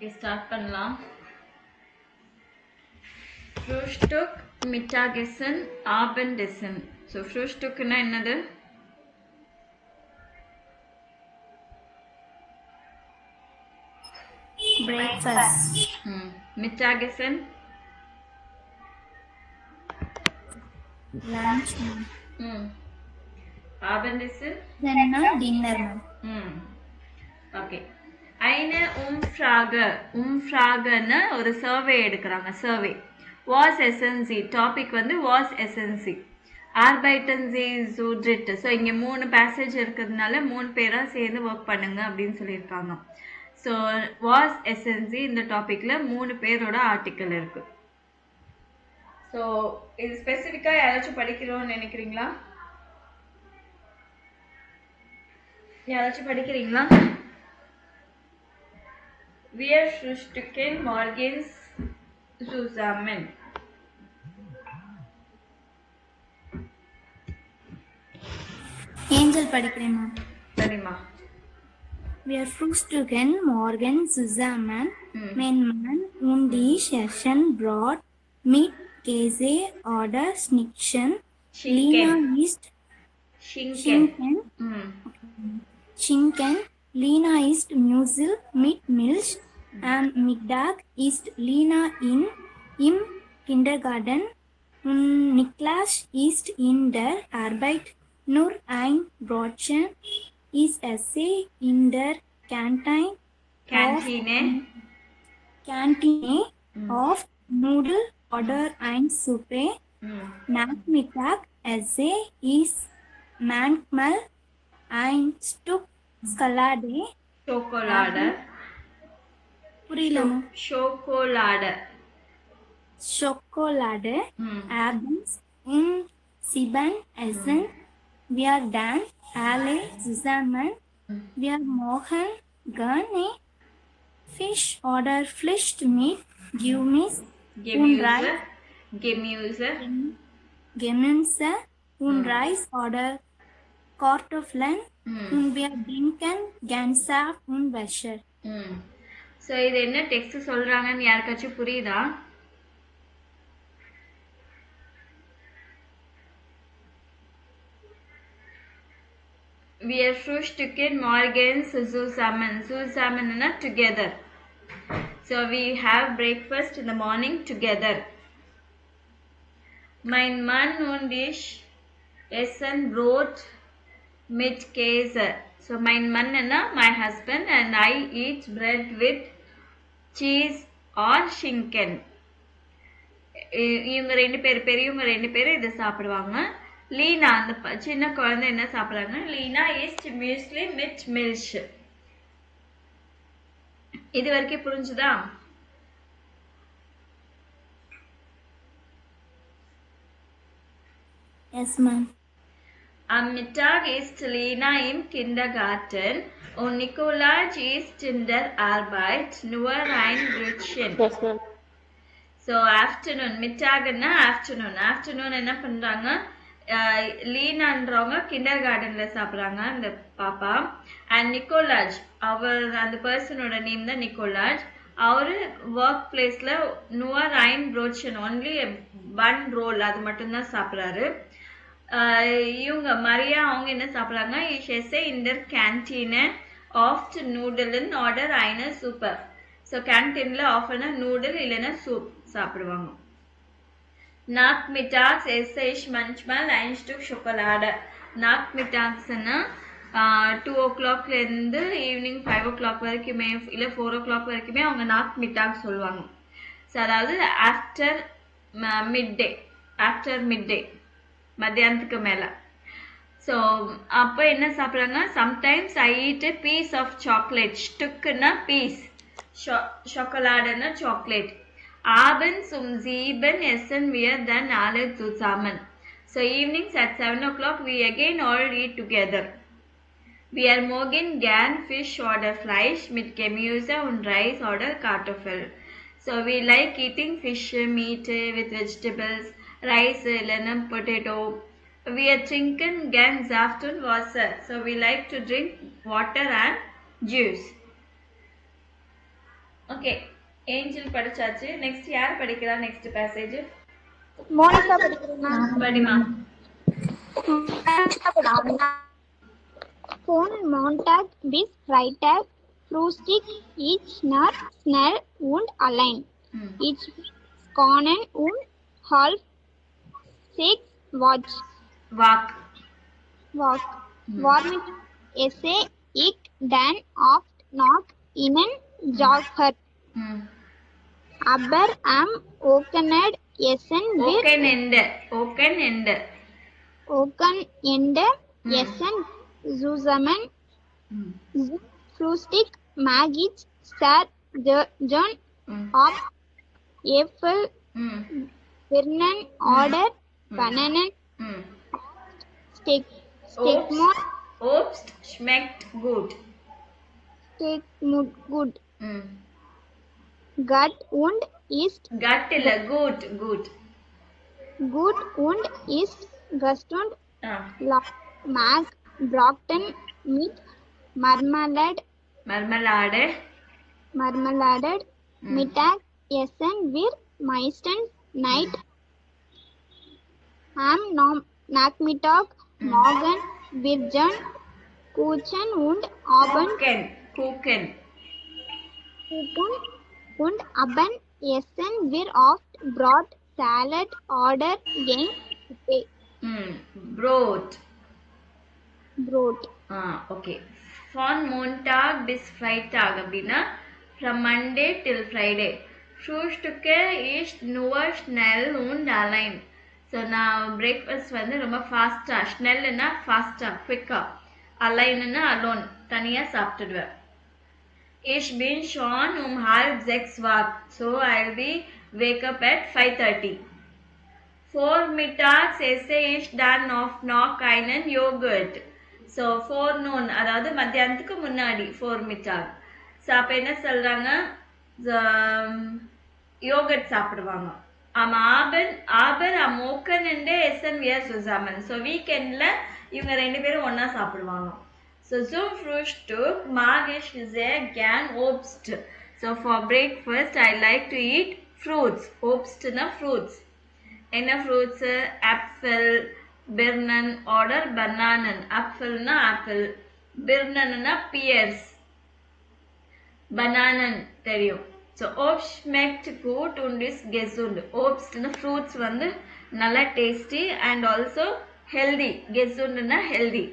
Okay start பண்ணலாம். Frühstück, Mittagessen, Abendessen. So Frühstückனா என்னது? breakfast. Mittagessen, Lunch. Abendessen, Dinner. Okay. eine Umfrage ஒரு survey எடுக்கிறாங்க. Survey was SNC topic வந்து was SNC Arbeiten Sie zu dritt. So இங்கே 3 passage இருக்கிறதுனால 3 பேராக சேர்ந்து ஒர்க் பண்ணுங்க அப்படின்னு சொல்லியிருக்காங்க. ஸோ was SNC இந்த டாப்பிக்கில் 3 பேரோட ஆர்டிக்கல் இருக்கு. ஸோ இது ஸ்பெசிஃபிக்காக யாராச்சும் படிக்கிறோம்னு நினைக்கிறீங்களா? யாராச்சும் படிக்கிறீங்களா? Wir frühstücken morgens zusammen. Angel படிக்கிறேன் மேம். சரிம்மா. Wir frühstücken morgens zusammen. Mein Mann und ich essen Brot mit Käse oder Schnittchen. Lina isst Schinken. Lina isst Muesli mit Milch. Am Mittag ist Lina im Kindergarten und Niklas ist in der Arbeit. Nur ein Brötchen ist Esse in der Kantine of Nudel oder ein Suppe. Nachmittag Esse ist manchmal ein Stück Schokolade. புரியலமா? Schokolade. Abends Sieben essen wir dann alle zusammen. Wir machen gerne Fisch oder Fleisch mit Gemüse und Reis oder Kartoffeln. Und wir trinken gern Saft und Wasser. So இது என்ன text சொல்றாங்கன்னு யாருக்காச்சும் புரியுதா? Wir frühstücken morgens zusammen. Zusammen na together. So we have breakfast in the morning together. Mein Mann und ich essen Brot mit Käse. So mein Mann na my husband and I eat bread with cheese or Schinken. இவங்க 2 பேர் பெரியவங்க 2 பேர் இதை சாப்பிடுவாங்க. லீனா அந்த சின்ன குழந்தை என்ன சாப்பிடுறாங்க? லீனா ஈஸ்ட் மியூஸ்லி வித் மில்க். இது வரைக்கும் புரிஞ்சுதா? Yes ma'am. Am Mittag ist Lina im Kindergarten und Nikolaus ist in der Arbeit. Nur ein Brötchen. Yes, ma'am. So afternoon, Mittagna afternoon. Afternoon என்ன பண்றாங்க? லீனான்றவங்க கிண்டர் கார்டன்ல சாப்பிட்றாங்க அந்த பாப்பா. அண்ட் நிக்கோலாஜ் அவர் அந்த பர்சனோட நேம் தான் நிக்கோலாஜ். அவரு ஒர்க் பிளேஸ்ல நுவர் ஐன் ப்ரோச்சன் ஒன்லி 1 ரோல் அது மட்டும்தான் சாப்பிட்றாரு. இவங்க மரியா அவங்க என்ன சாப்பிட்றாங்க? ஷெசே இண்டர் கேன்டீனை ஆஃப்ட் நூடுல்னு ஆர்டர் ஐன சூப்பர். ஸோ கேன்டீன்ல ஆஃப்னா நூடுல் இல்லைன்னா சூப் சாப்பிடுவாங்க. Nachmittags esse ich manchmal ein Stück Schokolade. Nachmittagsனா 2 o'clock இருந்து ஈவினிங் 5 o'clock வரைக்குமே இல்லை 4 o'clock வரைக்குமே அவங்க Nachmittag சொல்லுவாங்க. ஸோ அதாவது ஆஃப்டர் மிட்டே மத்தியானத்துக்கு மேலே. ஸோ அப்போ என்ன சாப்பிட்றாங்க? Sometimes I eat a piece of chocolate. ஸ்டுக்குன்னா பீஸ், சாக்லேட்னா chocolate. Abends 7 essen wir dann alle zusammen. So evenings at 7 o'clock we again all eat together. Wir mögen gern Fisch oder Fleisch mit Gemüse und Reis oder Kartoffel. So we like eating fish, meat with vegetables, rice, lemon, potato. We trinken gern Saft und Wasser. So we like to drink water and juice. Okay, Angel படிச்சாச்சு. Next யார் படிக்கிறா? Next passage Monica படிக்கிறேன். படிமா. Von Montag bis Freitag Frühstück ich nach schnell und allein. Ich bin Skonen und halb 6 Walk. Warmit esse ich dann oft noch einen Jogger. Aber am Wochenende essen wir Wochenende essen zusammen zum Frühstück mag ich sehr gern ab Äpfel, Birnen oder Bananen. Steakmod Obst schmeckt gut. Gut. Gut und ist gut und ist gesund. Mag Brockton mit Marmelade. Mittag essen wir meistens Night am Nachmittag morgen Birnen, Kuchen und Abend und Abend essen wir oft Brot, Salad oder Suppe. Brot. Okay. Von Montag bis Freitag அப்படின்னா from Monday till Friday. Frühstücke ist nur schnell und allein. So நான் breakfast வந்து ரொம்ப ஃபாஸ்ட்டாக, ஸ்னெல்லுன்னா ஃபாஸ்ட்டாக குவிக்காக, அலைன்னா alone தனியாக சாப்பிட்டுடுவேன். Ich bin schon 5:30 wach, so I'll be wake up at 5:30. Vormittags esse ich dann noch einen Joghurt. So forenoon, அதாவது மத்தியானத்துக்கு முன்னாடி Vormittag. So அப்போ என்ன சொல்கிறாங்க, யோகர்ட் சாப்பிடுவாங்க. am Wochenende essen wir zusammen. So weekendல இவங்க ரெண்டு பேரும் ஒண்ணா சாப்பிடுவாங்க. So zum Frühstück mag ich sehr gern Obst. So for breakfast I like to eat fruits. Obstனா fruits. என்ன fruits? Apple, Birnen oder Bananen. Apfelனா apple, Birnenனா pears, Bananen தெரியும். So Obst schmeckt gut und ist gesund. Obst fruits வந்து நல்லா tasty and also healthy. Gesundனா healthy.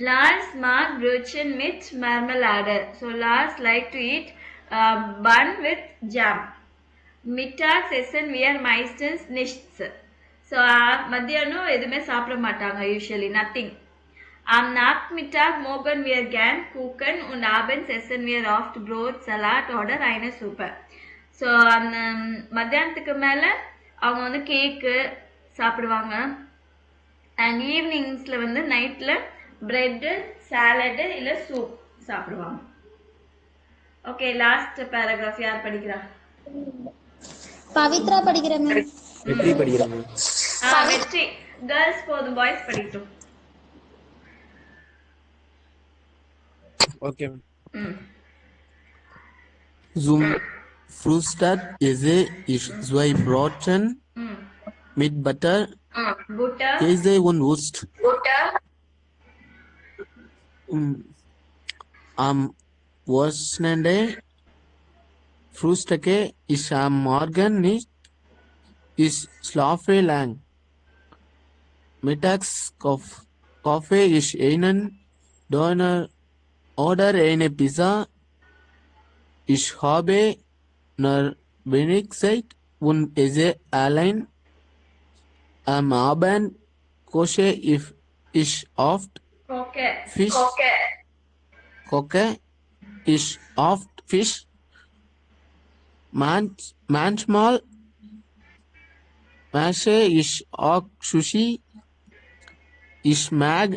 Lars mag Brötchen mit Marmelade. So Lars like to eat bun with jam. Mittags essen wir meistens nichts. So மத்தியானம் எதுவுமே சாப்பிட மாட்டாங்க, usually nothing. Am Nachmittag morgen wir gern Kuchen und abends essen wir oft Brot, Salat oder eine Suppe. So அந்த மத்தியானத்துக்கு மேலே அவங்க வந்து கேக்கு சாப்பிடுவாங்க அண்ட் ஈவினிங்ஸில் வந்து நைட்டில் பிரெட்டு, சாலடு இல்லை சூப் சாப்பிடுவாங்க. ஓகே, லாஸ்ட் பேராகிராஃப் யார் படிக்கிறா? பவித்ரா படிக்கிறேன். வெற்றி படிக்கிறேன். வெற்றி கேர்ள்ஸ் போதும், பாய்ஸ் படிக்கட்டும். Okay. Zum Frühstück esse ich 2 Broten mit Butter, Käse und Wurst. Am Wochenende frühstücke ich am Morgen nicht. Ich schlafe lang. Mittags Kaffee ich einen Döner oder eine Pizza. Ich habe nur wenig Zeit und esse allein. Am Abend koche ich oft Fisch. Koche ich oft Fisch. Manchmal mache ich auch Sushi. Ich mag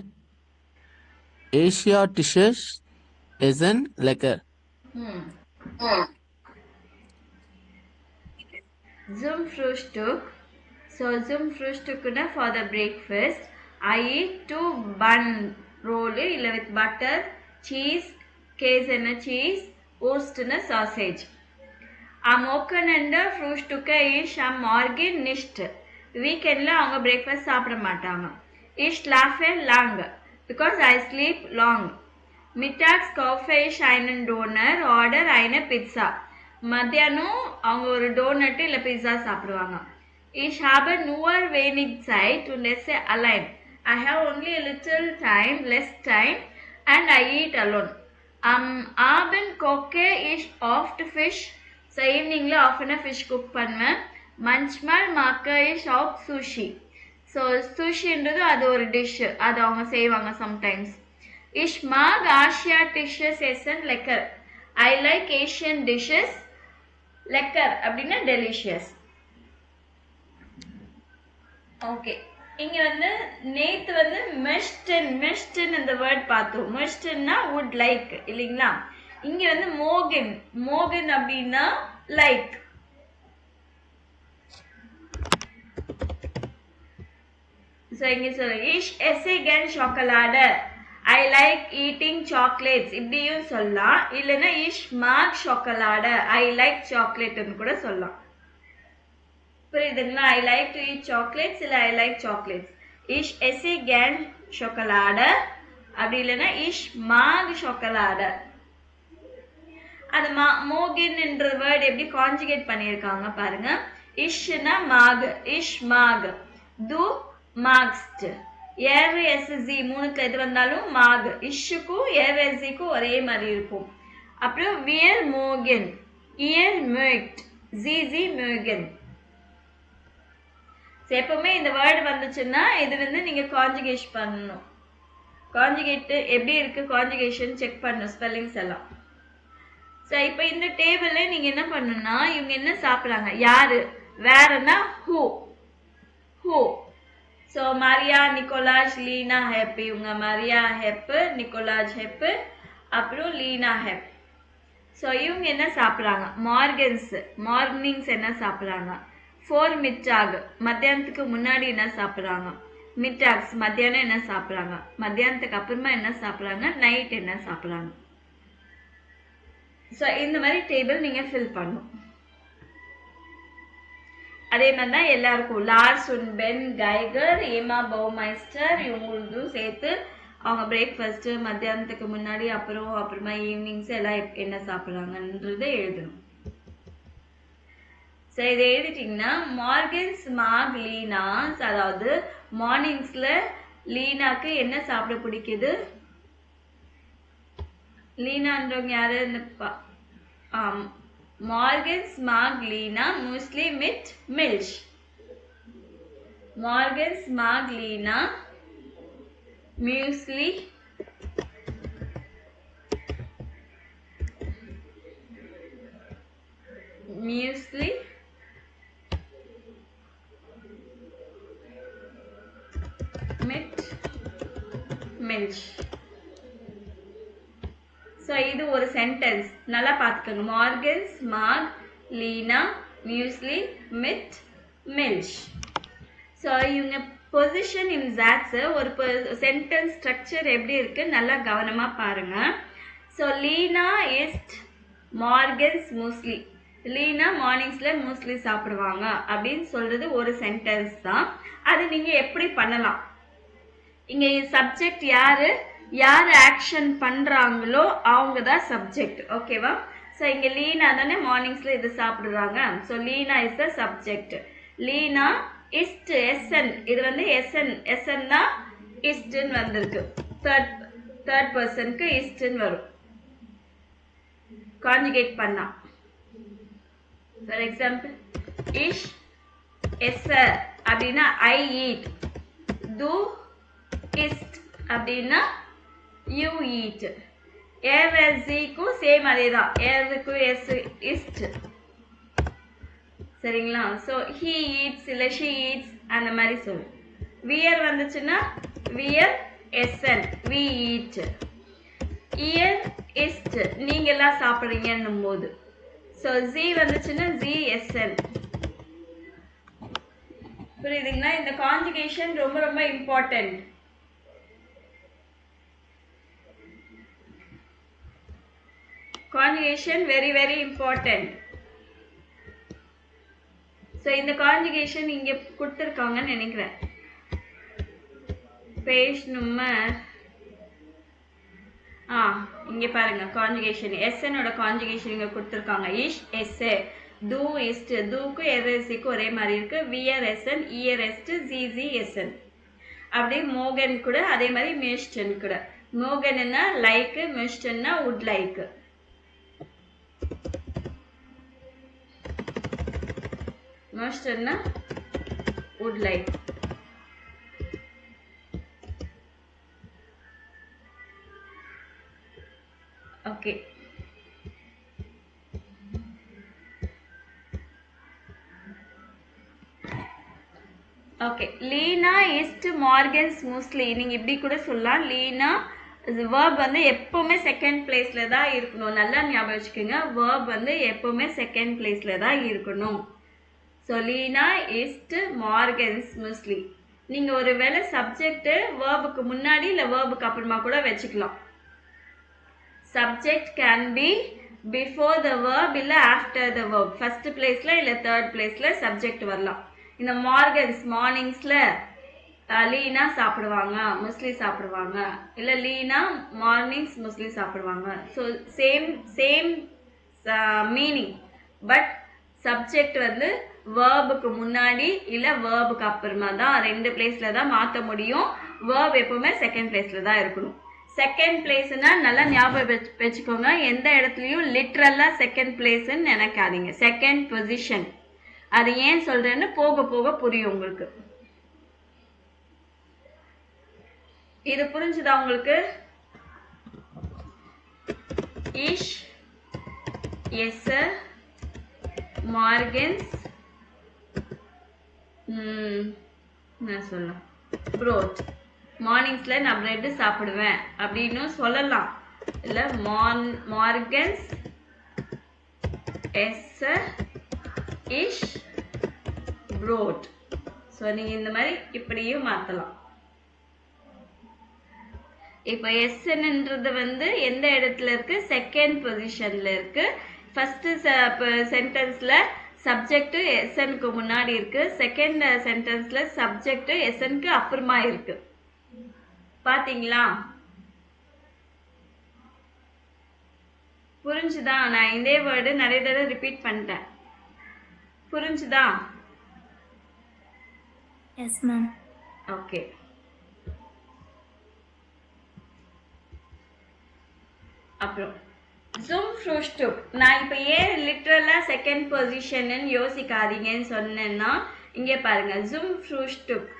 asiatisches Essen lecker. Zum Frühstück. So zum Frühstück for the breakfast I eat 2 bun roll with butter, cheese, cheese, Wurst sausage. Am Wochenende frühstücke ich am Morgen nicht. வீக்கெண்டில் அவங்க breakfast சாப்பிட மாட்டாங்க. Ich schlafe lang because I sleep long. Mittags kaufe ich einen Donner oder eine Pizza. மத்தியானம் அவங்க ஒரு donut இல்லை pizza சாப்பிடுவாங்க. Ich habe nur wenig Zeit und esse allein. I have only a little time, less time, and I eat alone. Am Abend koche ich oft Fisch. So eveningல often fish cook பண்ணுவேன். Manchmal mache ich auch sushi. So sushiன்றது அது ஒரு dish, அது அவங்க செய்வாங்க sometimes. Ich mag asiatische Essen lecker. I like Asian dishes. Lecker அப்படின்னா delicious. Okay, இங்க வந்து நேத்து வந்து மெஸ்டன் இந்த வேர்ட் பார்த்தோம். மெஸ்டன்னா would like இல்லைங்களா? இங்க வந்து மோகன் அப்படின்னா லைக். ஸோ இங்க சொல்லுங்க ich esse gern Schokolade. I like eating chocolates. இப்படியும் சொல்லலாம். இல்லைன்னா ich mag Schokolade. I like chocolateன்னு கூட சொல்லலாம். புரியுதுங்களா? I like to eat chocolates இல்லை I like chocolates. Ich esse gern Schokolade. அப்படி இல்லைன்னா ich mag Schokolade. அது மோகின்ன்ற வேர்ட் எப்படி கான்ஜுகேட் பண்ணியிருக்காங்க பாருங்க. இஷ்னா மாக், இஷ் மாக். து மாக்ஸ்ட். ஏர்எஸ்சி மூணுக்கு எது வந்தாலும் மாக். இஷ்ஷுக்கும் ஏர்எஸ்சிக்கும் ஒரே மாதிரி இருக்கும். அப்புறம் வியர் மோகன், இயர் mögt, ஜி mögen. எப்பவுமே இந்த வேர்டு வந்துச்சுன்னா இது வந்து நீங்க கான்ஜுகேட் பண்ணணும். கான்ஜுகேட் எப்படி இருக்கு கான்ஜுகேஷன் செக் பண்ணணும், ஸ்பெல்லிங்ஸ் எல்லாம். ஸோ இப்போ இந்த டேபிள்ல நீங்க என்ன பண்ணணும்னா இவங்க என்ன சாப்பிட்றாங்க, யாரு, வேறன்னா who. So Maria, Nikolas, Lena ஹெப். இவங்க மரியா ஹெப், நிக்கோலாஸ் ஹெப், அப்புறம் லீனா ஹெப். ஸோ இவங்க என்ன சாப்பிட்றாங்க, மார்னிங்ஸ் என்ன சாப்பிட்றாங்க. 4 மிட்டாக், மத்தியானத்துக்கு முன்னாடி என்ன சாப்பிட்றாங்க. மிட்டாக்ஸ், மத்தியானம் என்ன சாப்பிட்றாங்க. மத்தியானத்துக்கு அப்புறமா என்ன சாப்பிட்றாங்க, நைட் என்ன சாப்பிட்றாங்க. ஸோ இந்த மாதிரி டேபிள் நீங்க ஃபில் பண்ணும். அதே மாதிரி தான் எல்லாருக்கும் லார்ஸ் உன் பென் கைகர், ஏமா பவுமைஸ்டர் இவங்களுக்கும் சேர்த்து அவங்க பிரேக்ஃபாஸ்ட் மத்தியானத்துக்கு முன்னாடி அப்புறமா ஈவினிங்ஸ் எல்லாம் என்ன சாப்பிட்றாங்கன்றதை எழுதணும். ஸோ இதை எழுதிட்டிங்கன்னா மார்கன்ஸ் மாக் லீனாஸ், அதாவது மார்னிங்ஸ்ல லீனாக்கு என்ன சாப்பிட பிடிக்குது. லீனான்றவங்க யாரு, மார்கன்ஸ் மாக் லீனா மூஸ்லி மிட் மில்ஷ். மார்கன்ஸ் மாக் லீனா மியூஸ்லி மிட் மில்ஷ். ஸோ இது ஒரு சென்டென்ஸ், நல்லா பார்த்துக்கோங்க. மார்கன்ஸ் மாக் லீனா மியூஸ்லி மிட் மில்ஷ். ஸோ இவங்க பொசிஷன் இன் ஜாட்ஸ் ஒரு சென்டென்ஸ் ஸ்ட்ரக்சர் எப்படி இருக்கு நல்லா கவனமா பாருங்க. ஸோ லீனா இஸ்ட் மார்கன்ஸ் மூஸ்லி. லீனா மார்னிங்ஸ்ல மூஸ்லி சாப்பிடுவாங்க அப்படின்னு சொல்றது ஒரு சென்டென்ஸ் தான். அது நீங்க எப்படி பண்ணலாம், இங்க சப்ஜெக்ட் யாரு ஆக்ஷன் பண்றாங்களோ அவங்க தான் சப்ஜெக்ட். ஓகேவா? ஸோ இங்க லீனா தானே மார்னிங்ஸ்ல இது சாப்பிடுறாங்க. So Lena is the subject. Lena இஸ்ட் எஸ்என், இது வந்து எஸ்என் தான் இஸ்ட்ன்னு வந்திருக்கு. தேர்ட் பர்சனுக்கு இஸ்ட்ன்னு வரும் கான்ஜுகேட் பண்ணா. ஃபார் எக்ஸாம்பிள் இஷ் எஸ் அப்படின்னா ஐ ஈட். டு இஸ்ட் அப்படின்னா யூ ஈட். ஏர்க்கும் சேம் அதே தான், ஏருக்கு எஸ் இஸ்ட். சரிங்களா? ஸோ ஹீ ஈட்ஸ் இல்லை ஷீ ஈட்ஸ் அந்த மாதிரி சொல்லு. வியர் வந்துச்சுன்னா வியர் எஸ்என் வி ஈட். இயர் இஸ்ட் நீங்க எல்லாம் சாப்பிட்றீங்கன்னும் போது. ஸோ ஜி வந்துச்சுன்னா ஜி எஸ்என். புரியுதுங்களா? இந்த கான்ஜுகேஷன் ரொம்ப ரொம்ப important. Conjugation very very important. So இந்த கான்ஜுகேஷன் இங்கே கொடுத்துருக்காங்கன்னு நினைக்கிறேன். பேஜ் நம்பர் இங்கே பாருங்க கான்ஜுகேஷன் எஸ்எனோட கான்ஜுகேஷன் இங்கே கொடுத்துருக்காங்க. இஷ் எஸ் டூ இஸ்ட் டூக்கு எர்எஸ்சிக்கு ஒரே மாதிரி இருக்கு. வியர் எஸ்என் இயர் எஸ்ட் ஜிஜி எஸ்என். அப்படியே மோகன் கூட அதே மாதிரி மிஸ்டன் கூட. மோகன்னா லைக், மிஸ்டன்னா வுட் லைக். மிஸ்டன்னா would like. Okay, okay. Lena இஸ்ட் மார்கன்ஸ் மூஸ்லி. நீங்கள் இப்படி கூட சொல்லலாம். லீனா வேர்ப் வந்து எப்போவுமே செகண்ட் பிளேஸில் தான் இருக்கணும். நல்லா ஞாபகம் வச்சுக்கோங்க. வேர்ப் வந்து எப்போவுமே செகண்ட் பிளேஸில் தான் இருக்கணும். ஸோ லீனா இஸ்ட் மார்கன்ஸ் மூஸ்லி. நீங்கள் ஒரு வேளை சப்ஜெக்ட்டு வேர்புக்கு முன்னாடி இல்லை வேர்புக்கு அப்புறமா கூட வச்சுக்கலாம். Subject can be before the verb இல்லை ஆஃப்டர் த வேர்ப். ஃபர்ஸ்ட் பிளேஸில் இல்லை தேர்ட் பிளேஸில் சப்ஜெக்ட் வரலாம். இந்த மார்கன்ஸ் மார்னிங்ஸில் லீனா சாப்பிடுவாங்க, முஸ்லி சாப்பிடுவாங்க. இல்லை லீனா மார்னிங்ஸ் முஸ்லி சாப்பிடுவாங்க. So same meaning. But subject வந்து வேர்புக்கு முன்னாடி இல்லை வேர்புக்கு அப்புறமா தான், ரெண்டு பிளேஸில் தான் மாற்ற முடியும். வேர்ப் எப்பவுமே செகண்ட் பிளேஸில் தான் இருக்கணும். செகண்ட் பிளேஸ்னா நல்லா ஞாபகம் வச்சுக்கோங்க. எந்த இடத்துலையும் லிட்ரலாக செகண்ட் பிளேஸ்ன்னு நினைக்காதீங்க. Second position. அது ஏன் சொல்றேன்னு போக போக புரியும் உங்களுக்கு. இது புரிஞ்சுதா உங்களுக்கு? இஷ் எஸ் மார்கன்ஸ் நான் சொல்லலாம் ப்ரோட். மார்னிங்ஸ்ல நான் பிரெட் சாப்பிடுவேன் அப்படின்னு சொல்லலாம். இல்ல மார்கன்ஸ் எஸ் இஷ் ப்ரோட். ஸோ நீங்கள் இந்த மாதிரி இப்படியும் மாற்றலாம். இப்போ எஸ்என்ன்றது வந்து எந்த இடத்துல இருக்கு? செகண்ட் பொசிஷன்ல இருக்கு. ஃபர்ஸ்ட் சென்டென்ஸ்ல சப்ஜெக்ட் எஸ்எனுக்கு முன்னாடி இருக்கு. செகண்ட் சென்டென்ஸ்ல சப்ஜெக்ட் எஸ்எனுக்கு அப்புறமா இருக்கு. பாத்தீங்களா? புரிஞ்சுதா? நான் இதே வேர்டு நிறைய தடவை ரிப்பீட் பண்ணிட்டேன். புரிஞ்சுதா? Yes ma'am. ஓகே. அப்புறம் ஜூம் ஃப்ரூஸ்டுக். நான் இப்போ ஏன் லிட்ரலா செகண்ட் பொசிஷன்னு யோசிக்காதீங்கன்னு சொன்னேன்னா, இங்கே பாருங்க ஜூம் ஃப்ரூஸ்டுக்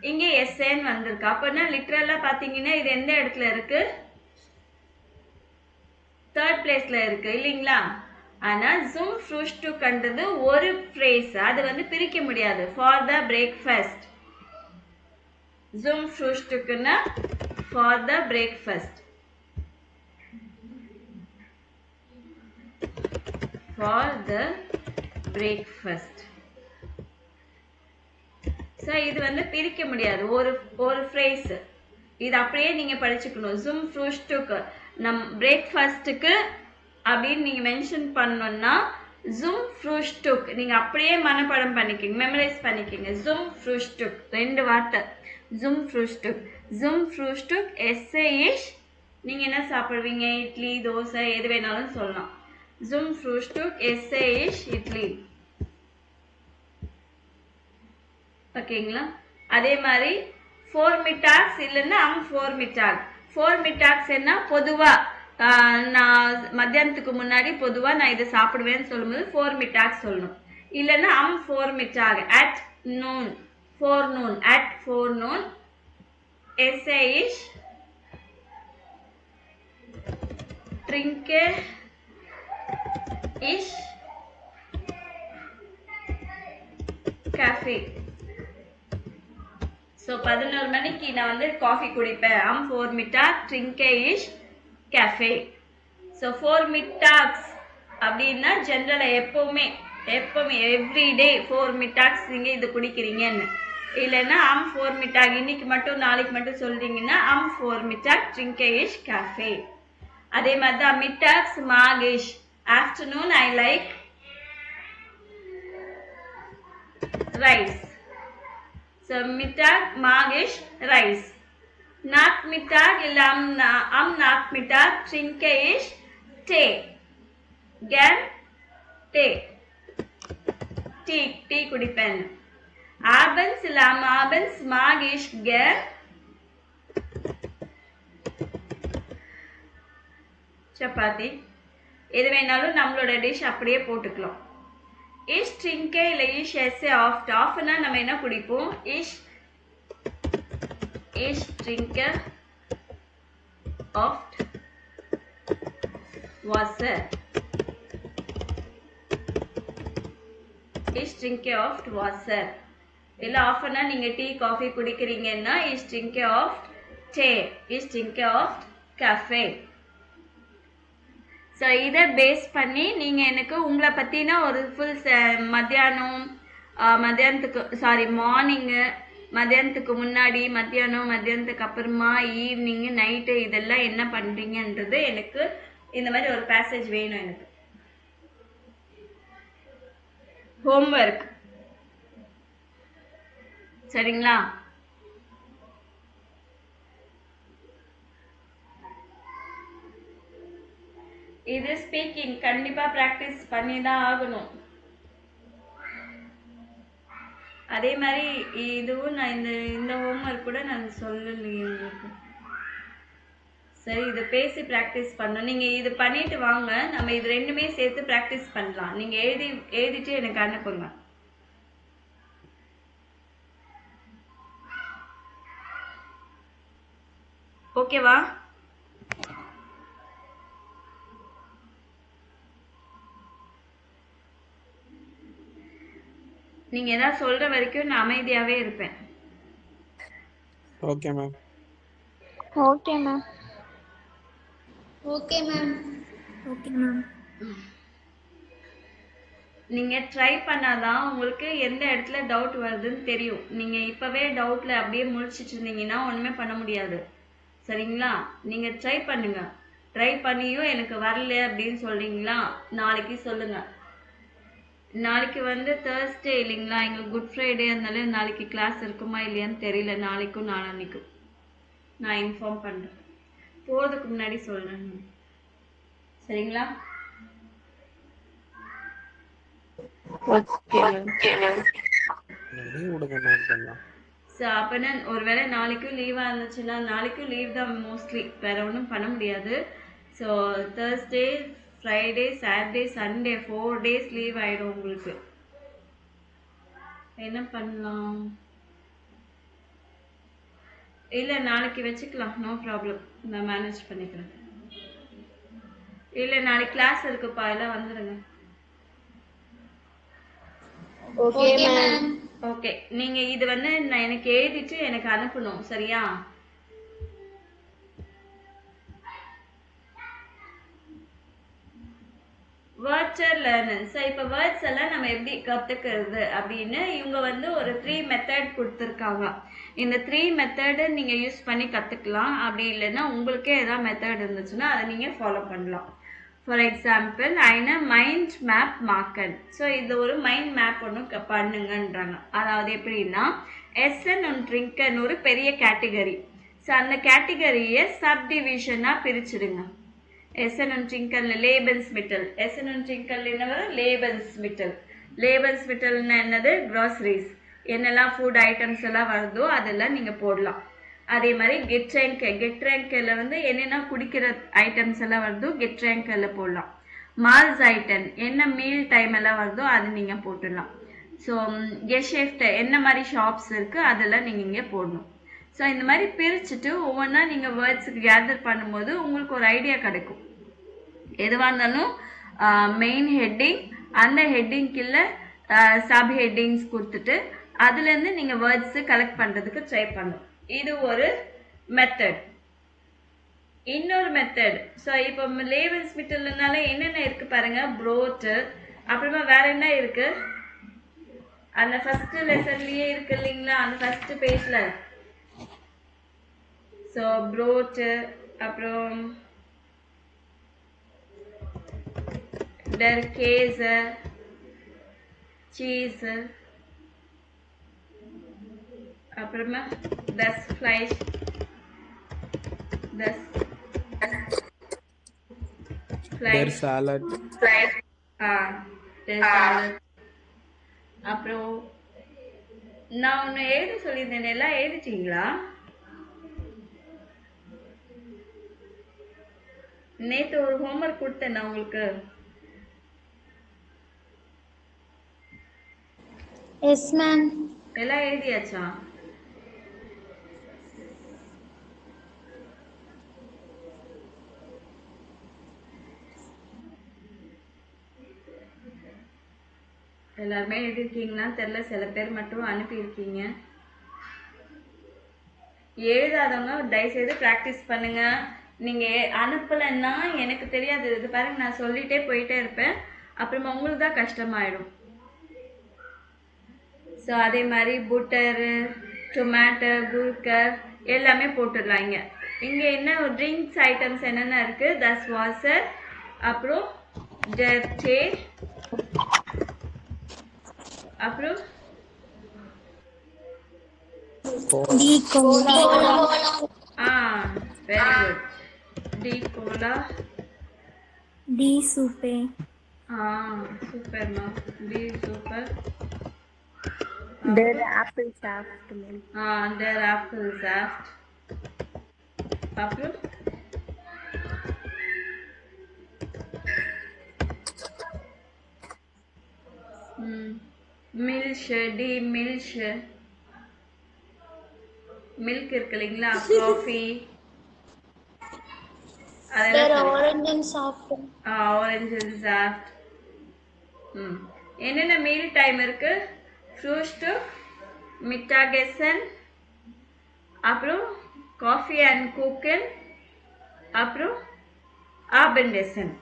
இங்கே எஸ்ஏன்னு வந்திருக்கு. அப்போனா லிட்ரலா பார்த்தீங்கன்னா இது எந்த இடத்துல இருக்கு? தேர்ட் பிளேஸ்ல இருக்கு இல்லைங்களா? ஆனா ஜூம் ஃப்ரூஸ்டுக்ன்றது ஒரு ஃப்ரேஸ். அது வந்து பிரிக்க முடியாது. For the breakfast. ஜூம் ஃப்ரூஸ்டுக்னா for the breakfast. For the breakfast. So இது வந்து பிரிக்க முடியாது. ஒரு ஃப்ரேஸ். இது அப்படியே நீங்க படிச்சுக்கணும். ஜூம் ஃப்ரூஸ்டுக் நம் பிரேக்ஃபாஸ்ட்டுக்கு அப்படின்னு நீங்க மென்ஷன் பண்ணணும்னா ஜூம் ஃப்ரூஸ்டுக் நீங்க அப்படியே மனப்பாடம் பண்ணிக்கிங்க, மெமரைஸ் பண்ணிக்கிங்க. ஜூம் ஃப்ரூஸ்டுக் ரெண்டு வார்த்தை. ஜூம் ஃப்ரூஸ்டுக். ஜூம் ஃப்ரூஸ்டுக் எஸ்ஏஇஷ். நீங்க என்ன சாப்பிடுவீங்க? இட்லி, தோசை, எது வேணாலும் சொல்லலாம். ஜூம் ஃப்ரூஸ்டுக் எஸ்ஏஇஷ் இட்லி. ஓகேங்களா? அதே மாதிரி ஃபோர்மிட்டாக்ஸ் இல்லைன்னா ஃபோர்மிட்டாக். ஃபோர்மிட்டாக்ஸ் என்ன? பொதுவா நான் மத்தியானத்துக்கு முன்னாடி பொதுவா நான் இதை சாப்பிடுவேன்னு சொல்லும்போது ஃபோர்மிட்டாக் சொல்லணும். இல்லைன்னா ஃபோர்மிட்டாக் at noon. Forenoon at forenoon எஸ்ஏஇஷ் ட்ரிங்கே இஷ் காஃபி. ஸோ 11 மணிக்கு நான் வந்து காஃபி குடிப்பேன். ஃபோர்மிட்டாக் ட்ரிங்கே இஷ் கேஃபே. ஸோ ஃபோர்மிட்டாக்ஸ் அப்படின்னா ஜென்ரலாக எப்போவுமே எவ்ரிடே ஃபோர்மிட்டாக்ஸ் நீங்கள் இது குடிக்கிறீங்கன்னு. இல்லைன்னா ஃபோர்மிட்டாக் இன்னைக்கு மட்டும் நாளைக்கு மட்டும் சொல்றீங்கன்னா ஃபோர்மிட்டாக் ட்ரிங்கே இஷ் கேஃபே. அதே மாதிரி தான் மிட்டாக்ஸ் மாகிஷ். Afternoon I like rice. So Mittag mag ist rice. Nachmittag illa am Nachmittag trinke ich Tee. Gern Tee. Tea குடிப்பேன். Abends illa am abends mag ich gern chapati. எது வேணாலும் நம்மளோட டிஷ் அப்படியே போட்டுக்கலாம். Ich trinke இல்லை ich esse oft. Often நம்ம என்ன குடிப்போம்? Ich trinke oft Wasser. Ich trinke oft Wasser. இல்ல often நீங்க டீ காஃபி குடிக்கிறீங்கன்னா ich trinke oft Tee. Ich trinke oft Kaffee. So இதை பேஸ் பண்ணி நீங்கள் எனக்கு உங்களை பற்றின ஒரு ஃபுல் மார்னிங்கு, மத்தியானத்துக்கு முன்னாடி, மத்தியானத்துக்கு அப்புறமா, ஈவினிங்கு, நைட்டு இதெல்லாம் என்ன பண்ணுறீங்கன்றது எனக்கு இந்த மாதிரி ஒரு பேசேஜ் வேணும். எனக்கு ஹோம்ஒர்க் சரிங்களா? இது ஸ்பீக்கிங் கண்டிப்பா பிராக்டிஸ் பண்ணி தான் ஆகணும். அதே மாதிரி இதுவும் நான் இந்த ஹோம்ஒர்க் கூட நான் சொல்லலையே உங்களுக்கு. சரி, இதை பேசி பிராக்டிஸ் பண்ணணும். நீங்க இது பண்ணிட்டு வாங்க, நம்ம இது ரெண்டுமே சேர்த்து பிராக்டிஸ் பண்ணலாம். நீங்க எழுதிட்டு எனக்கு அனுப்புங்க. ஓகேவா? நீங்க ஏதாவது சொல்ற வரைக்கும் நான் அமைதியாவே இருப்பேன். Okay ma'am. Okay ma'am. Okay ma'am. Okay ma'am. நீங்க ட்ரை பண்ணாதான் உங்களுக்கு எந்த இடத்துல டவுட் வருதுன்னு தெரியும். நீங்க இப்பவே டவுட்ல அப்படியே முழிச்சிட்டு இருந்தீங்கன்னா ஒண்ணுமே பண்ண முடியாது. சரிங்களா? நீங்க ட்ரை பண்ணுங்க. ட்ரை பண்ணியும் எனக்கு வரல அப்படின்னு சொல்றீங்களா, நாளைக்கு சொல்லுங்க. நாளைக்கு வந்து Thursday இல்லைங்களா, எங்களுக்கு குட் ஃப்ரைடே, அதனால நாளைக்கு கிளாஸ் இருக்குமா இல்லையான்னு தெரியல. நாளைக்கும் நாளான்னைக்கும் நான் இன்ஃபார்ம் பண்ணுறேன். போகிறதுக்கு முன்னாடி சொல்கிறேன். சரிங்களா? ஸோ அப்போனா ஒருவேளை நாளைக்கும் லீவாக இருந்துச்சுன்னா, நாளைக்கும் லீவ் தான் மோஸ்ட்லி, வேறு ஒன்றும் பண்ண முடியாது. So Thursday, Friday, Saturday, Sunday 4 days leave ஆகிடும் உங்களுக்கு. என்ன பண்ணலாம்? இல்லை நாளைக்கு வச்சுக்கலாம், நோ ப்ராப்ளம், நான் மேனேஜ் பண்ணிக்கிறேன். இல்லை நாளைக்கு கிளாஸ் இருக்குப்பா, எல்லாம் வந்துடுங்க. ஓகே, நீங்கள் இது வந்து நான் எனக்கு எழுதிட்டு எனக்கு அனுப்பணும். சரியா? Words R learners. ஸோ இப்போ வேர்ட்ஸ் எல்லாம் நம்ம எப்படி கற்றுக்கிறது அப்படின்னு இவங்க வந்து ஒரு 3 மெத்தட் கொடுத்துருக்காங்க. இந்த 3 மெத்தடு நீங்கள் யூஸ் பண்ணி கற்றுக்கலாம். அப்படி இல்லைன்னா உங்களுக்கே ஏதாவது மெத்தட் இருந்துச்சுன்னா அதை நீங்கள் ஃபாலோ பண்ணலாம். ஃபார் எக்ஸாம்பிள், ஐன மைண்ட் மேப் மார்க்கன். ஸோ இது ஒரு மைண்ட் மேப் ஒன்று பண்ணுங்கன்றாங்க. அதாவது எப்படின்னா, எஸ்என் ஒன் ட்ரிங்கன் ஒரு பெரிய கேட்டகரி. ஸோ அந்த கேட்டகரியை சப்டிவிஷனாக பிரிச்சுடுங்க. எஸ்என் ஒன் ட்ரிங்கன்ல லேபன்ஸ்மிட்டல். எஸ்என் ஒன் ட்ரிங்கன்ல என்ன வரும்? லேபன்ஸ்மிட்டல். லேபன்ஸ்மிட்டல்னா என்னது? க்ராசரிஸ். என்னெல்லாம் ஃபுட் ஐட்டம்ஸ் எல்லாம் வருதோ அதெல்லாம் நீங்கள் போடலாம். அதே மாதிரி கெட்ரேங்க்ல வந்து என்னென்ன குடிக்கிற ஐட்டம்ஸ் எல்லாம் வருதோ கெட்ரேங்க்ல போடலாம். மால்ஸ் ஐட்டம் என்ன மீல் டைம் எல்லாம் வருதோ அது நீங்கள் போட்டுடலாம். ஸோ கெஷெஃப்ட் என்ன மாதிரி ஷாப்ஸ் இருக்குது அதெல்லாம் நீங்கள் இங்கே போடணும். ஸோ இந்த மாதிரி பிரிச்சுட்டு ஒவ்வொன்றா நீங்கள் வேர்ட்ஸுக்கு கேதர் பண்ணும்போது உங்களுக்கு ஒரு ஐடியா கிடைக்கும். எதுவாக இருந்தாலும் மெயின் ஹெட்டிங், அந்த ஹெட்டிங்க்குள்ள சப் ஹெட்டிங்ஸ் கொடுத்துட்டு அதுலேருந்து நீங்கள் வேர்ட்ஸு கலெக்ட் பண்ணுறதுக்கு ட்ரை பண்ணணும். இது ஒரு மெத்தட். இன்னொரு மெத்தட், ஸோ இப்போ லேபன்ஸ்மிட்டல்னால என்னென்ன இருக்குது பாருங்கள். ப்ரோட்டு, அப்புறமா வேற என்ன இருக்குது? அந்த ஃபஸ்ட்டு லெசன்லேயே இருக்கு இல்லைங்களா, அந்த ஃபஸ்ட்டு பேஜில். ஸோ ப்ரோட்டு, அப்புறம் டர் கேஸு, சீஸு, அப்புறமா das Fleisch, das their Fleisch, salad, der salad. அப்புறம் நான் ஒன்று எழுத சொல்லியிருந்தேன், எல்லாம் எழுதிட்டீங்களா? நேற்று ஒரு ஹோம்ஒர்க் கொடுத்தேன் நான் உங்களுக்கு. Yes ma'am. எல்லாம் எழுதியாச்சா? எல்லாருமே எழுதிருக்கீங்களா தெரியல, சில பேர் மட்டும் அனுப்பியிருக்கீங்க. எழுதாதவங்க தயவுசெய்து ப்ராக்டிஸ் பண்ணுங்க. நீங்க அனுப்பலைன்னா எனக்கு தெரியாது. இது பாருங்க, நான் சொல்லிட்டே போயிட்டே இருப்பேன், அப்புறமா உங்களுக்கு தான் கஷ்டமாயிடும். ஸோ அதே மாதிரி புட்டரு, டொமேட்டோ, குர்கர் எல்லாமே போட்டுடலாம். இங்கே என்ன ட்ரிங்க்ஸ் ஐட்டம்ஸ் என்னென்ன இருக்கு? தஸ் வாசர், அப்புறம் டே, அப்புறம் டி கோலா, வெரி குட். டி கோலா, டி சூப்பே, சூப்பர்மா, டி சூப்பர். their apple shaft milk. their apple shaft. அப்புறம் மில்ஷ், டி மில்ஷ், மில்க் இருக்கு இல்லைங்களா, காஃபி, அதெல்லாம் orange and soft. Orange soft. என்னென்ன மீல் டைம் இருக்கு? ஃப்ரூஸ்டஃப், மிட்டாகெசன், அப்புறம் காஃபி அண்ட் குக்கன், அப்புறம் ஆபெண்டெசன்.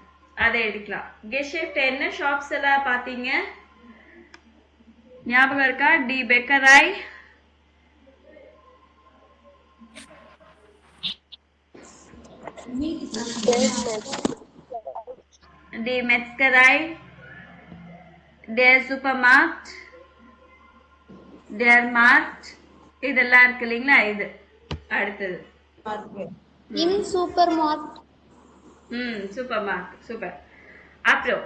அதை எடுக்கலாம். கெஷெஃப்ட் என்ன ஷாப்ஸ் எல்லாம் பார்த்தீங்க? ஞாபகம் இருக்கா? டி பெக்கராய், டி மெட்ஸ்கராய், டேர் சூப்பர் மார்ட், டேர் மார்ட், இதெல்லாம் இருக்கு இல்லைங்களா? இது அடுத்தது இன் சூப்பர் மார்ட். சூப்பர் மார்ட், சூப்பர். அப்புறம்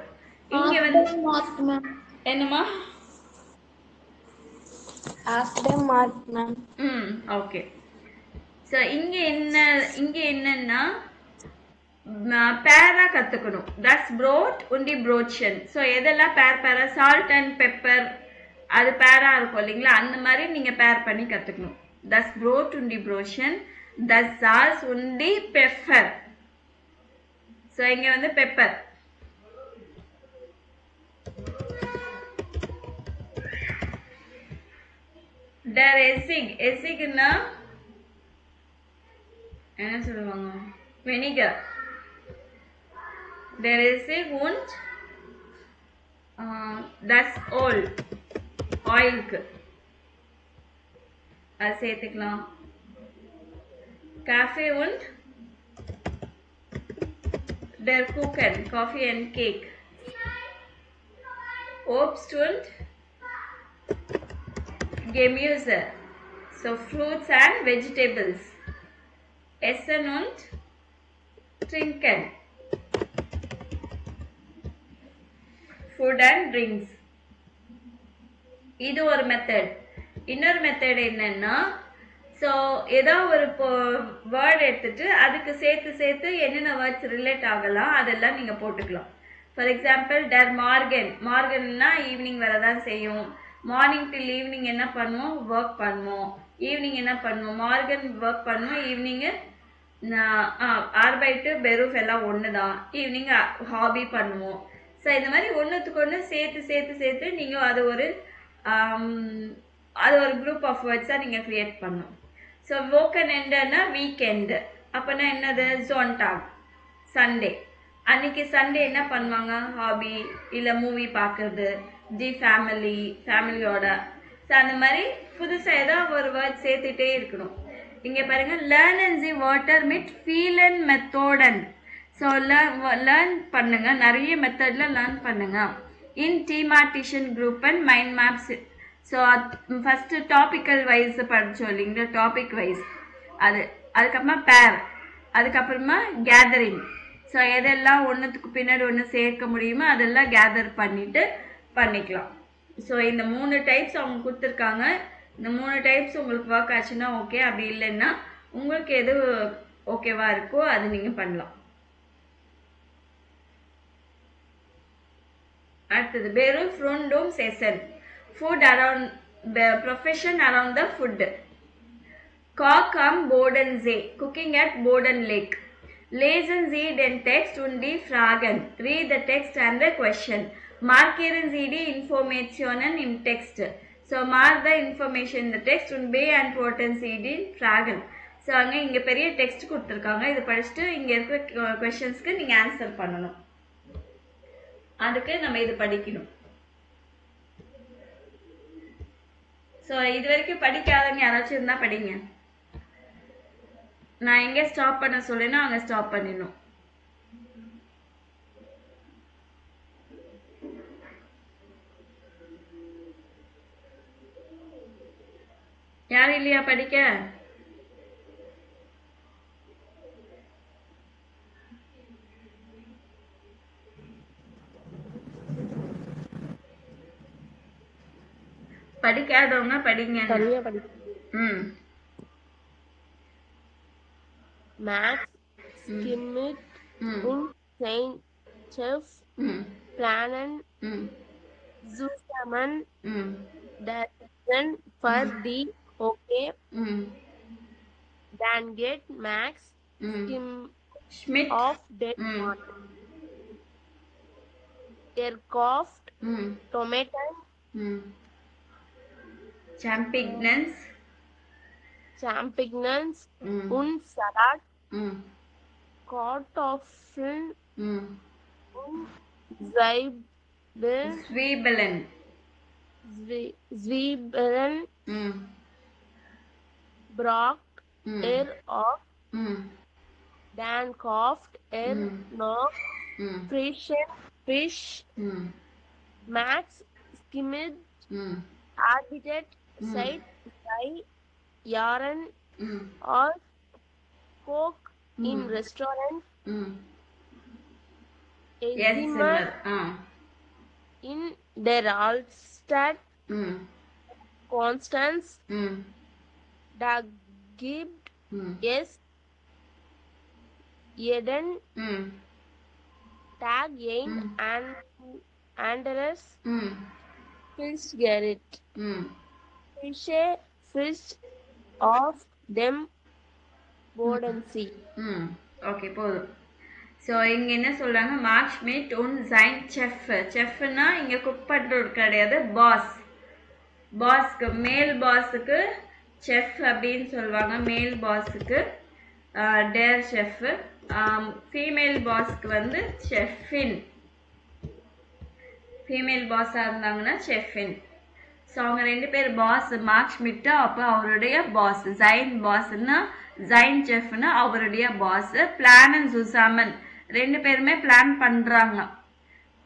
இங்க வந்து மார்ட் மேம். என்னமா? After mark ma'am. Okay. So இங்க என்னன்னா பேரா கத்துக்கணும். தஸ் ப்ரோட் உண்டி ப்ரோட்ஷன். ஸோ எதெல்லாம் பேரா, சால்ட் அண்ட் பெப்பர், அது பேரா இருக்கும் இல்லைங்களா? அந்த மாதிரி நீங்க பேர் பண்ணி கத்துக்கணும். தஸ் ப்ரோட் உண்டி ப்ரோஷன், தஸ் சால்ஸ் உண்டி பெப்பர். ஸோ இங்க வந்து பெப்பர். Der Essig, எசிக்னா என்ன சொல்லுவாங்க? Vinegar. Der Essig und das Oil, ஆயிலுக்கு அது சேர்த்துக்கலாம். Kaffee und der Kuchen, coffee and cake. Obst und Gemüse, so fruits and vegetables. Essen und trinken, food and drinks. இது ஒரு method. இன்னொரு method என்னன்னா, so ஏதோ ஒரு வேர்ட் எடுத்துட்டு அதுக்கு சேர்த்து என்னென்ன வேர்ட்ஸ் ரிலேட் ஆகலாம் அதெல்லாம் நீங்க போட்டுக்கலாம். ஃபார் எக்ஸாம்பிள், டர் மார்கன், மார்கன்னா ஈவினிங் வரதான் செய்யும். மார்னிங் டில் ஈவினிங் என்ன பண்ணுவோம்? ஒர்க் பண்ணுவோம். ஈவினிங் என்ன பண்ணுவோம்? மார்கன் ஒர்க் பண்ணுவோம். ஈவினிங்கு ஆர்பைட்டு பெரூஃப் எல்லாம் ஒன்று தான். ஈவினிங் ஹாபி பண்ணுவோம். ஸோ இந்த மாதிரி ஒன்றுத்துக்கு ஒன்று சேர்த்து நீங்கள் அது ஒரு குரூப் ஆஃப் வேர்ட்ஸாக நீங்கள் க்ரியேட் பண்ணணும். ஸோ வோக்கன் எண்டுன்னா வீக்கெண்டு. அப்போனா என்னது? ஜோன்டாக், சண்டே. அன்னைக்கு சண்டே என்ன பண்ணுவாங்க? ஹாபி இல்லை மூவி பார்க்கறது, தி ஃபேமிலியோட. ஸோ அந்த மாதிரி புதுசாக ஏதாவது ஒரு வேர்ட் சேர்த்துட்டே இருக்கணும். இங்கே பாருங்க, லேர்ன் அண்ட் தி வாட்டர் மிட் ஃபீல் அண்ட் மெத்தோடன். ஸோ லேர்ன் பண்ணுங்க, நிறைய மெத்தடில் லேர்ன் பண்ணுங்க. இன் டீமார்டிஷன் group and mind maps. So first topical wise படித்தோம் இல்லைங்களா, டாபிக் வைஸ் அதுக்கப்புறமா பேர், அதுக்கப்புறமா கேதரிங். ஸோ எதெல்லாம் ஒன்றுத்துக்கு பின்னாடி ஒன்று சேர்க்க முடியுமோ அதெல்லாம் கேதர் பண்ணிக்கலாம். ஸோ இந்த 3 டைப்ஸ் அவங்க கொடுத்துருக்காங்க. இந்த 3 டைப்ஸ் உங்களுக்கு ஒர்க் ஆச்சுன்னா ஓகே, அப்படி இல்லைன்னா உங்களுக்கு எது ஓகேவா இருக்கோ அது நீங்கள் பண்ணலாம். அடுத்தது பேரும் ஃப்ரோண்டோம் செசன் food around profession around the food. Cock am Bodensee, cooking at Boden Lake. Lesen Sie den Text und die Fragen. Read the text and the question. Markieren Sie die Informationen im Text. So mark the information in the text und beantworten Sie die Fragen. So அங்கே இங்கே பெரிய text கொடுத்துருக்காங்க. இதை படிச்சுட்டு இங்கே இருக்கிற கொஷின்ஸ்க்கு நீங்கள் answer பண்ணணும். அதுக்கு நம்ம இது படிக்கணும். ஸோ இது வரைக்கும் படிக்காதவங்க யாராச்சும் இருந்தால் படிங்க. நான் எங்கே ஸ்டாப் பண்ண சொல்லேன்னா அங்கே ஸ்டாப் பண்ணிடணும். யாரும் இல்லையா படிக்க? படிக்காதவங்க படிங்க. ம். Max, Skimmet und Saint Chef, Planen, Zusammen, Daten for the okay, dann get Max, Schmidt of the Erkauft, Tomato, Champignons und Salat, Kartoffeln und Zwiebeln, braucht auf, dann kauft noch frischen Fisch, Max skimmed, arbeitet seit 3 Jahren als Koch in Restaurant in der Altstadt Konstanz. Da gibt es jeden Tag ein anderes Fischgericht. Fish of them Bodensee. Okay போதும். So இங்கே என்ன சொல்கிறாங்க, mark Schmidt உன் sign chef. செஃப்னா இங்கே cook பண்ணுறது கிடையாது, பாஸ்க்கு மேல் பாஸுக்கு செஃப் அப்படின்னு சொல்லுவாங்க. மேல் பாஸுக்கு டேர் செஃப், ஃபீமேல் பாஸ்க்கு வந்து செஃபின். ஃபீமேல் பாஸாக இருந்தாங்கன்னா செஃபின். ஸோ அவங்க 2 பேர் பாஸ், மார்க் ஷ்மிட்டு அப்போ அவருடைய பாஸ், ஜைன் பாஸ்ன்னா ஜைன் செஃப்னா அவருடைய பாஸ். பிளான் அண்ட் சுசாமன் 2 பேருமே பிளான் பண்ணுறாங்க.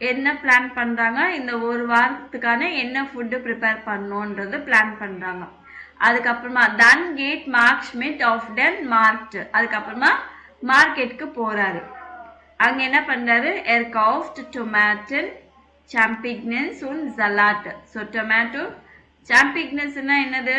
என்ன பிளான் பண்ணுறாங்க, இந்த ஒரு வாரத்துக்கான என்ன ஃபுட்டு ப்ரிப்பேர் பண்ணணுன்றது பிளான் பண்ணுறாங்க. அதுக்கப்புறமா தன் கேட் மார்க் ஷ்மிட் ஆஃப் டென் மார்க்ட், அதுக்கப்புறமா மார்க்கெட்டுக்கு போகிறாரு. அங்கே என்ன பண்ணுறாரு, எர்கவுஃப்ட் டொமேட்டன் Champignons und Salat. So tomato, champignons na என்னது?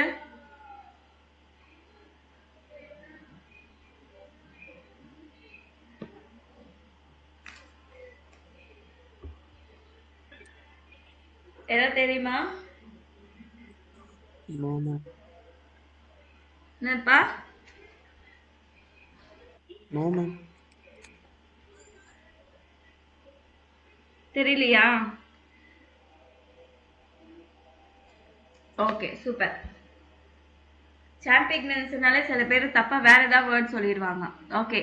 எதா தெரியுமா? No ma'am. என்னப்பா? No ma'am. தெரியலையா? Okay super. சாம்பிக்னன்ஸ்னாலே சில பேர் தப்பா வேற ஏதாவது வேர்ட் சொல்லிடுவாங்க. ஓகே,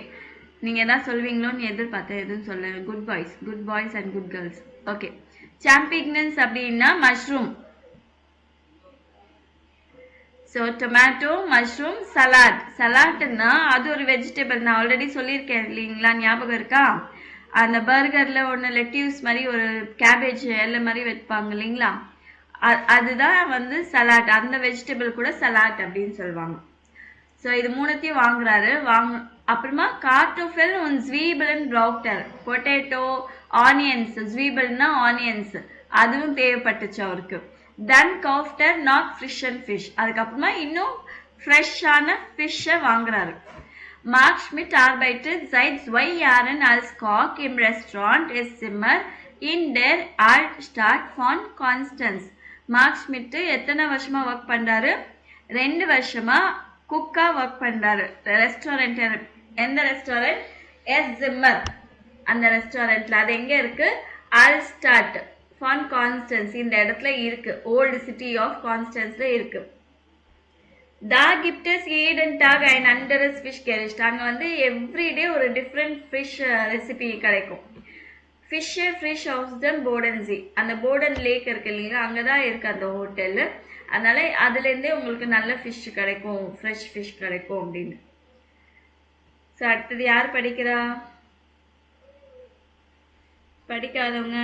நீங்க எதாவது சொல்வீங்களோன்னு எதிர்பார்த்தேன், எதுவும் சொல்ல. Good boys and good girls. Okay, சாம்பிக்னன்ஸ் அப்படின்னா மஷ்ரூம். ஸோ டொமேட்டோ, மஷ்ரூம், சலாட்னா அது ஒரு வெஜிடபிள். நான் ஆல்ரெடி சொல்லியிருக்கேன் இல்லைங்களா, ஞாபகம் இருக்கா? அந்த பர்கரில் ஒன்று லெட்யூஸ் மாதிரி ஒரு கேபேஜ் எல்லாம் மாதிரி வைப்பாங்க இல்லைங்களா, அதுதான் வந்து சலாட், அந்த வெஜிடபிள் கூட சலாட் அப்படின்னு சொல்லுவாங்க. ஸோ இது மூணுத்தையும் வாங்குறாரு. அப்புறமா கார்டோஃபெல் und Zwiebeln braucht er. Potato, onions, Zwiebelன்னா ஆனியன்ஸ், அதுவும் தேவைப்பட்டுச்சு அவருக்கு. தென் kauft er noch frischen Fisch. அதுக்கப்புறமா இன்னும் ஃப்ரெஷ்ஷான ஃபிஷ்ஷை வாங்குறாரு. Mark Schmidt arbeitet seit 2 Jahren als Koch im Restaurant Es Zimmer in der Altstadt von Konstanz. Mark Schmidt எத்தனை வருஷமா ஒர்க் பண்றாரு? 2 வருஷமா குக்கா ஒர்க் பண்றாரு. ரெஸ்டாரண்ட், எந்த ரெஸ்டாரண்ட்? எஸ் ஜிம்மர், அந்த ரெஸ்டாரண்ட்ல. அது எங்க இருக்கு? ஆல்ஸ்டாட் ஃபான் கான்ஸ்டன்ஸ், இந்த இடத்துல இருக்கு. ஓல்டு சிட்டி ஆஃப் கான்ஸ்டன்ஸ்ல இருக்கு. Da gibt es jeden Tag ein anderes Fish Gericht. அங்க வந்து எவ்ரிடே ஒரு டிஃப்ரெண்ட் ஃபிஷ் ரெசிபி கிடைக்கும். ஃபிஷ் ஹவுஸ் த போர்டன்சி, அந்த போர்டன் லேக் இருக்கு இல்லைங்களா, அங்கதான் இருக்கு அந்த ஹோட்டல். அதனால அதுல இருந்தே உங்களுக்கு நல்ல ஃபிஷ் கிடைக்கும், ஃப்ரெஷ் ஃபிஷ் கிடைக்கும் அப்படின்னு. ஸோ அடுத்தது யார் படிக்கிறா? படிக்காதவங்க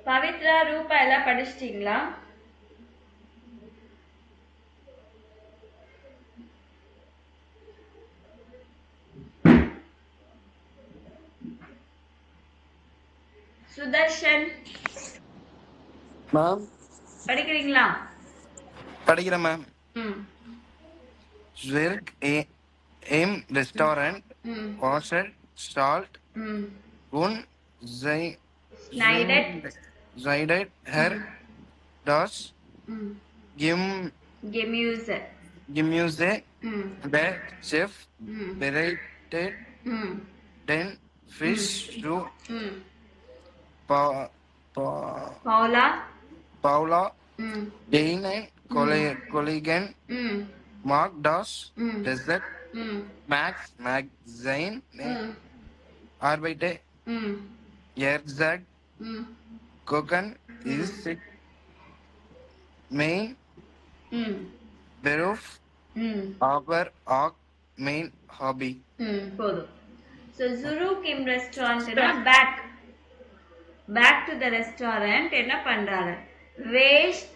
பவித்ரா, ரூபா எல்லாம் படிச்சிட்டீங்களா? சுதர்ஷன் மேம் படிக்கிறீங்களா? படிக்கிறேன் ma'am. Zwerg im Restaurant washed salt und schneidet her das Gemüse. Der Chef bereitet den Fisch zu Paula, deinen Kollegen mag das Dessert. Max Magazine arbeitet. Er sagt, Kochen ist mein Beruf, aber auch mein Hobby. போதும். So Zuruk im Restaurant back to the restaurant என்ன பண்றாரு? Washed,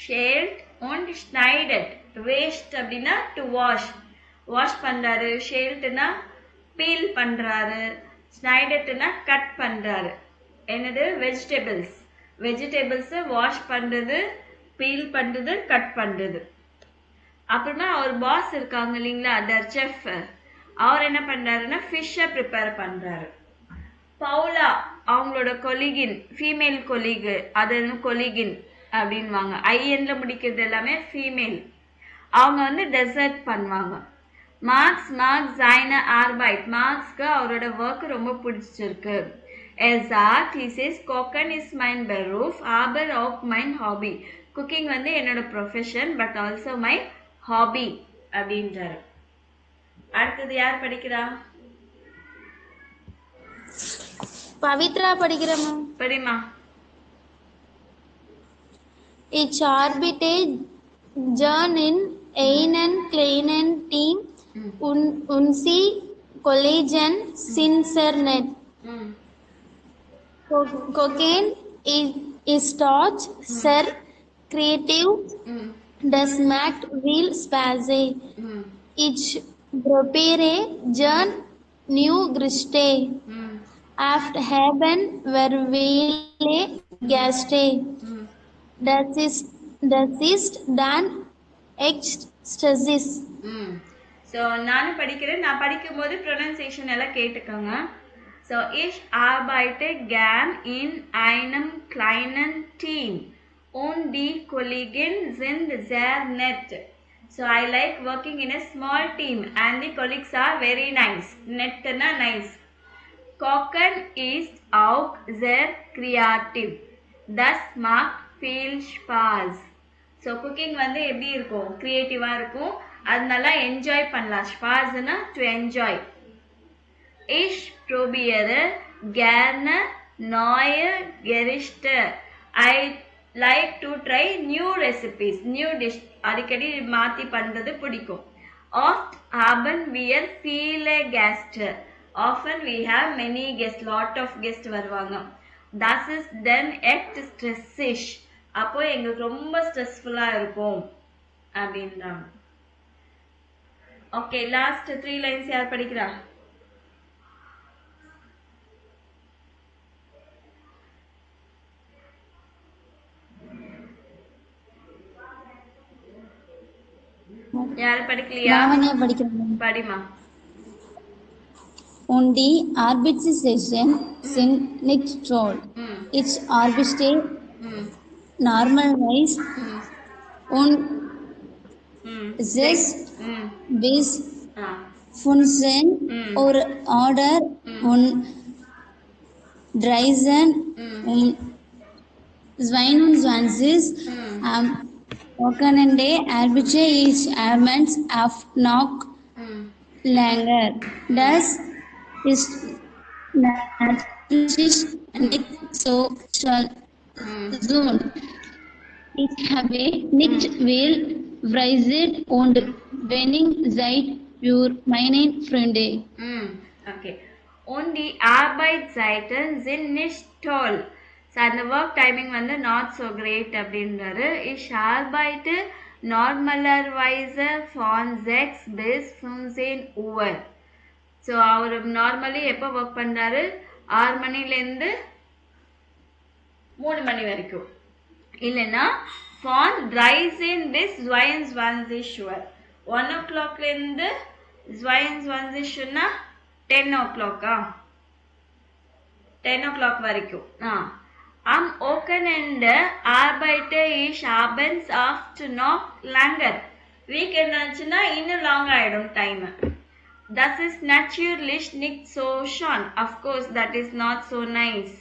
shelled und schneidet. Washed அப்படின்னா to wash பண்றாரு. shelled-னா peel பண்றாரு. schneidet-னா cut பண்றாரு. என்னது? Vegetables wash பண்றது, feel பண்றது, கட் பண்றது. அப்புறமா அவர் பாஸ் இருக்காங்க இல்லைங்களா, தர் செஃப், அவர் என்ன பண்றாருன்னா ஃபிஷ்ஷை ப்ரிப்பேர் பண்றாரு. பவுலா அவங்களோட கொலிகின், ஃபீமேல் கொலிகு, அது கொலிகின் அப்படின்வாங்க. ஐஎன்ல முடிக்கிறது எல்லாமே ஃபீமேல். அவங்க வந்து டெசர்ட் பண்ணுவாங்க. மார்க்ஸ் seine Arbeit, மார்க்ஸ்க்கு அவரோட ஒர்க் ரொம்ப பிடிச்சிருக்கு. Er sagt, he says, Kochen is mein Beruf, aber auch mein Hobby. Cooking வந்து என்னோட profession, but also my hobby அப்படின்றாரு. அடுத்தது யார் படிக்கிறா? பவித்ரா படிக்கிறேன். படிமா. Ich arbeite John in einen kleinen Team und sie Kollegen Internet. Kochen ist dort sehr kreativ. Das macht viel Spaß. Ich probiere John new Gerichte. Oft haben wir viele Gäste. Das ist dann Ecstasy. So நானும் படிக்கிறேன். நான் படிக்கும்போது pronunciation எல்லாம் கேட்டுக்கோங்க. So ich arbeite gern in einem kleinen Team und die Kollegen sind sehr nett. So I like working in a small team and the colleagues are very nice. Nettna nice. Kochen ist auch sehr kreativ. Das macht viel Spaß. So cooking வந்து எப்படி இருக்கும்? க்ரியேட்டிவாக இருக்கும். அதனால enjoy பண்ணலாம். ஸ்பாஸ்னா to enjoy. Ich probiere gerne neue Gerichte. I like to try new recipes. New dish அடிக்கடி மாற்றி பண்ணுறது பிடிக்கும். Oft haben wir viele Gäste. Often we have many guests, lot of guests வருவாங்க. Das ist then echt stressig. அப்போ எங்களுக்கு ரொம்ப ஸ்ட்ரெஸ்ஃபுல்லா இருக்கும் அப்படின்றாங்க. ஓகே, லாஸ்ட் 3 லைன்ஸ் யார் படிக்கிறா? யாரு படிக்கலையா? நானே படிக்கிறேன். படிமா. On the arbitration next role, it's arbitrate normalise on this base function or order on Dreisen Zwein und Zwanzig Wochenende arbitrate each element of knock Langer. Das ist natürlich nicht so soon. Ich habe nicht viel Freizeit und wenig Zeit für meine Freunde. Okay. Und die Arbeitszeiten sind nicht toll. So, அந்த work timing வந்து not so great அப்படின்றாரு. Ich arbeite normalerweise von 6 bis 15 Uhr. So அவர் normally எப்போ work பண்ணுறாரு? 6 மணிலேருந்து 3 மணி வரைக்கும். இல்லைன்னா von 13 bis 22 Uhr. 1 o'clockலேருந்து 22 10 o'clock. 10 o'clock வரைக்கும். Am Wochenende arbeite ich abends oft noch länger. Weekend ஆச்சுன்னா இன்னும் லாங் ஆயிடும் time. Das ist natürlich nicht so schön. Of course, that is not so nice.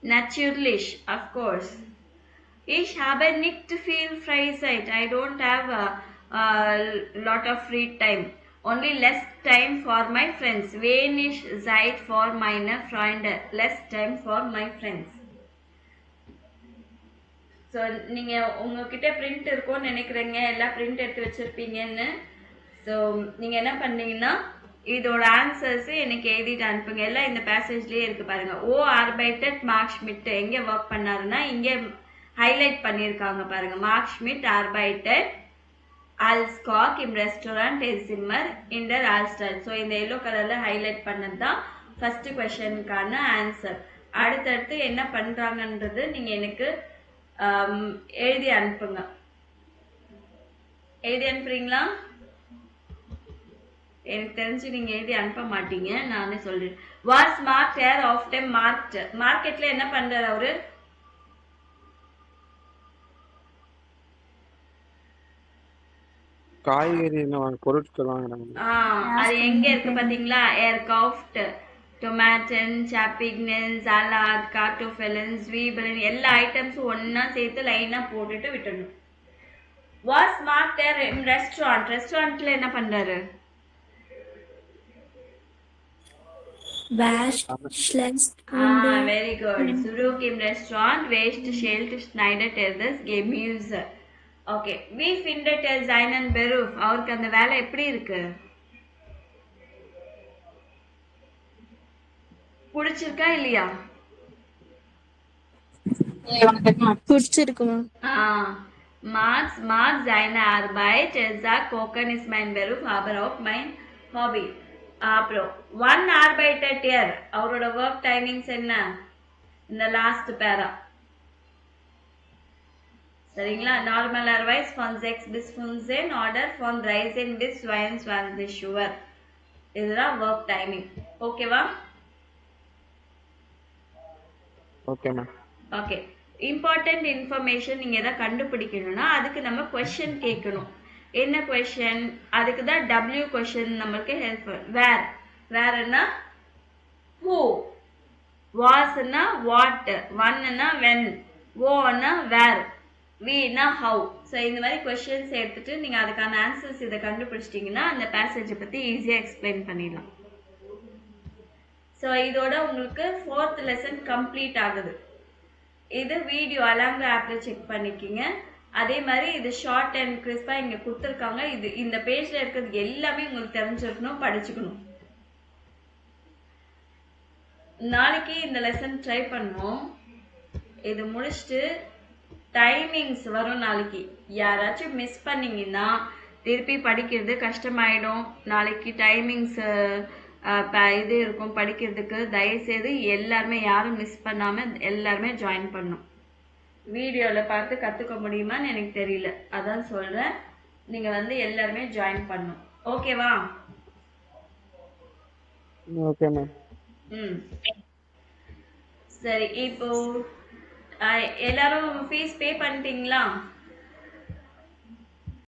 Natürlich, of course. Ich habe nicht viel Freizeit. I don't have a lot of free time. Only less time for my friends. Wenig Zeit for meine Freunde. Less time for my friends. So நீங்கள் உங்ககிட்ட print இருக்கும்னு நினைக்கிறீங்க, எல்லாம் print எடுத்து வச்சுருப்பீங்கன்னு. So நீங்கள் என்ன பண்ணீங்கன்னா இதோட ஆன்சர்ஸு எனக்கு எழுதிட்டு அனுப்புங்க. எல்லாம் இந்த பேசேஜ்லேயே இருக்குது பாருங்கள். ஓ ஆர்பைட்டட் மார்க் ஷ்மிட் எங்கே ஒர்க் பண்ணாருன்னா இங்கே ஹைலைட் பண்ணியிருக்காங்க பாருங்கள். மார்க் ஷ்மிட் ஆர்பைட்டட் als Koch im Restaurant Zimmer in der Altstadt. So இந்த எல்லோ கலரில் ஹைலைட் பண்ணது தான் ஃபஸ்ட்டு கொஷனுக்கான ஆன்சர். அடுத்தடுத்து என்ன பண்ணுறாங்கன்றது நீங்கள் எனக்கு எழுதி அனுப்புங்க. எழுதி அனுப்புறீங்களா? எனக்கு தெரிஞ்சு நீங்கள் எழுதி அனுப்ப மாட்டீங்க, நானே சொல்கிறேன். Was mark air of time marked. மார்க்கெட்டில் என்ன பண்ணுறாரு அவரு? காய்கறி பொருட்கள் வாங்குறாங்க. அது எங்க இருக்கு பாத்தீங்களா? ஏர்காஃப்ட், டொமேட்டன், சாப்பிக்னன், சாலாட், கார்டோஃபெலன், ஸ்வீபலன் எல்லா ஐட்டம்ஸும் ஒன்னா சேர்த்து லைனா போட்டுட்டு விட்டணும். வாஸ் மார்க் தேர் இன் ரெஸ்டாரண்ட். ரெஸ்டாரண்ட்ல என்ன பண்றாரு? Very good. Zurück im Restaurant wäscht, schält, schneidet er das Gemüse. Okay. wie findet er seinen Beruf? அவருக்கு அந்த வேலை எப்படி இருக்கு? பிடிச்சிருக்கா இல்லையா? பிடிச்சிருக்குமா? Max mag seine Arbeit. Er sagt, Kochen ist mein Beruf, aber auch mein Hobby. அப்புறம் one ஆர்பைட்டட் year அவரோட work timings என்ன? இந்த லாஸ்ட் பேரா சரிங்களா? normalerweise von 6 bis 15 oder von 13 bis 22 Uhr. இதுதான் ஒர்க் டைமிங். ஓகேவா? Okay ma'am. Okay. Important information நீங்கள் எதாவது கண்டுபிடிக்கணும்னா அதுக்கு நம்ம கொஸ்டின் கேட்கணும். என்ன கொஸ்டின்? அதுக்கு தான் டபிள்யூ கொஸ்டின் நம்மளுக்கு ஹெல்ப். வேர், வேர்னா ஹூ, வாஸ்னா வாட், ஒன்னா வென், கோனா வேர், வீனா ஹவு. ஸோ இந்த மாதிரி கொஸ்டின்ஸ் எடுத்துட்டு நீங்கள் அதுக்கான ஆன்சர்ஸ் இதை கண்டுபிடிச்சிட்டிங்கன்னா அந்த பேசேஜை பற்றி ஈஸியாக எக்ஸ்பிளைன் பண்ணிடலாம். ஸோ இதோட உங்களுக்கு 4th லெசன் கம்ப்ளீட் ஆகுது. இது வீடியோ அலாங்க ஆப்பில் செக் பண்ணிக்கிங்க. அதே மாதிரி இது ஷார்ட் அண்ட் கிறிஸ்பா இங்க கொடுத்துருக்காங்க. இது இந்த பேஜ்ல இருக்கிறது எல்லாமே உங்களுக்கு தெரிஞ்சிருக்கணும், படிச்சுக்கணும். நாளைக்கு இந்த லெசன் ட்ரை பண்ணுவோம். இது முடிச்சுட்டு டைமிங்ஸ் வரும் நாளைக்கு. யாராச்சும் மிஸ் பண்ணீங்கன்னா திருப்பி படிக்கிறது கஷ்டமாயிடும். நாளைக்கு டைமிங்ஸ் இது இருக்கும் படிக்கிறதுக்கு. தயவுசெய்து எல்லாருமே யாரும் மிஸ் பண்ணாம எல்லாருமே ஜாயின் பண்ணும். வீடியோவில் பார்த்து கற்றுக்க முடியுமான்னு எனக்கு தெரியல, அதான் சொல்கிறேன். நீங்கள் வந்து எல்லாருமே ஜாயின் பண்ணும். ஓகேவா? Okay ma'am. ம் சரி. இப்போ எல்லாரும் ஃபீஸ் பே பண்ணிட்டீங்களா?